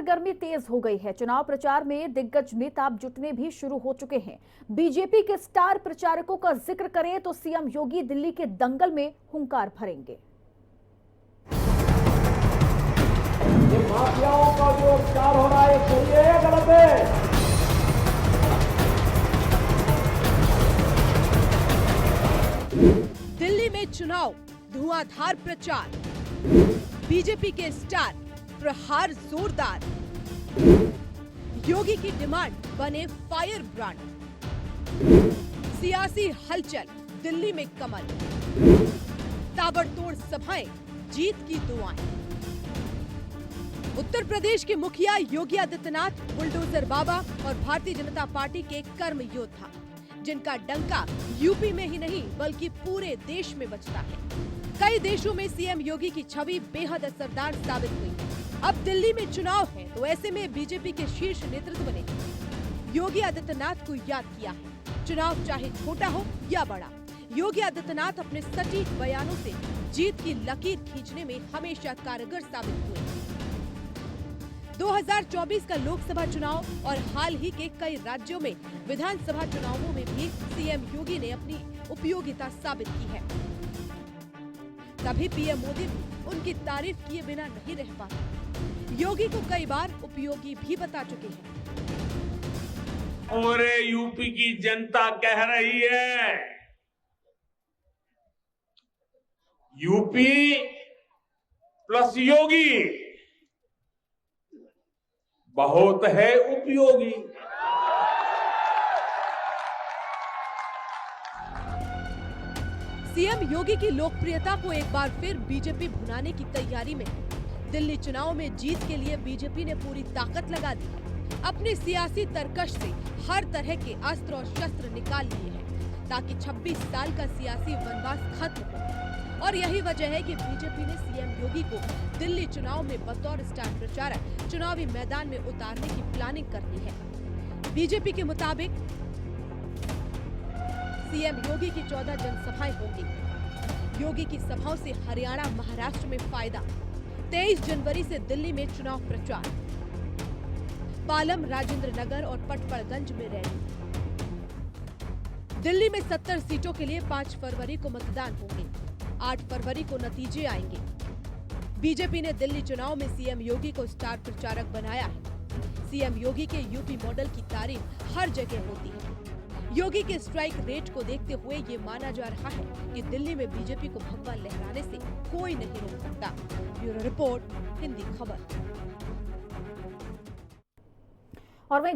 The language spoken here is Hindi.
सरगर्मी तेज हो गई है। चुनाव प्रचार में दिग्गज नेता अब जुटने भी शुरू हो चुके हैं। बीजेपी के स्टार प्रचारकों का जिक्र करें तो सीएम योगी दिल्ली के दंगल में हुंकार भरेंगे। ये माफियाओं का जो उपचार हो रहा है सही है या गलत है? दिल्ली में चुनाव, धुआंधार प्रचार, बीजेपी के स्टार प्रहार जोरदार, योगी की डिमांड बने फायर ब्रांड, सियासी हलचल, दिल्ली में कमल, ताबड़तोड़ सभाएं, जीत की दुआएं। उत्तर प्रदेश के मुखिया योगी आदित्यनाथ बुलडोजर बाबा और भारतीय जनता पार्टी के कर्म योद्धा, जिनका डंका यूपी में ही नहीं बल्कि पूरे देश में बजता है। कई देशों में सीएम योगी की छवि बेहद असरदार साबित हुई है। अब दिल्ली में चुनाव है तो ऐसे में बीजेपी के शीर्ष नेतृत्व ने योगी आदित्यनाथ को याद किया है। चुनाव चाहे छोटा हो या बड़ा, योगी आदित्यनाथ अपने सटीक बयानों से जीत की लकीर खींचने में हमेशा कारगर साबित हुए। 2024 का लोकसभा चुनाव और हाल ही के कई राज्यों में विधानसभा चुनावों में भी सीएम योगी ने अपनी उपयोगिता साबित की है। तभी पीएम मोदी भी उनकी तारीफ किए बिना नहीं रह पाते। योगी को कई बार उपयोगी भी बता चुके हैं। पूरे यूपी की जनता कह रही है, यूपी प्लस योगी बहुत है उपयोगी। सीएम योगी की लोकप्रियता को एक बार फिर बीजेपी भुनाने की तैयारी में है। दिल्ली चुनाव में जीत के लिए बीजेपी ने पूरी ताकत लगा दी है। अपने सियासी तरकश से हर तरह के अस्त्र और शस्त्र निकाल लिए हैं ताकि 26 साल का सियासी वनवास खत्म हो। और यही वजह है कि बीजेपी ने सीएम योगी को दिल्ली चुनाव में बतौर स्टार प्रचारक चुनावी मैदान में उतारने की प्लानिंग कर ली है। बीजेपी के मुताबिक सीएम योगी की 14 जनसभाएं होंगी। योगी की सभाओं से हरियाणा, महाराष्ट्र में फायदा। 23 जनवरी से दिल्ली में चुनाव प्रचार, पालम, राजेंद्र नगर और पटपड़गंज में रैली। दिल्ली में 70 सीटों के लिए 5 फरवरी को मतदान होंगे। 8 फरवरी को नतीजे आएंगे। बीजेपी ने दिल्ली चुनाव में सीएम योगी को स्टार प्रचारक बनाया है। सीएम योगी के यूपी मॉडल की तारीफ हर जगह होती है। योगी के स्ट्राइक रेट को देखते हुए ये माना जा रहा है कि दिल्ली में बीजेपी को भगवा लहराने से कोई नहीं रोक सकता। ब्यूरो रिपोर्ट, हिंदी खबर। और वहीं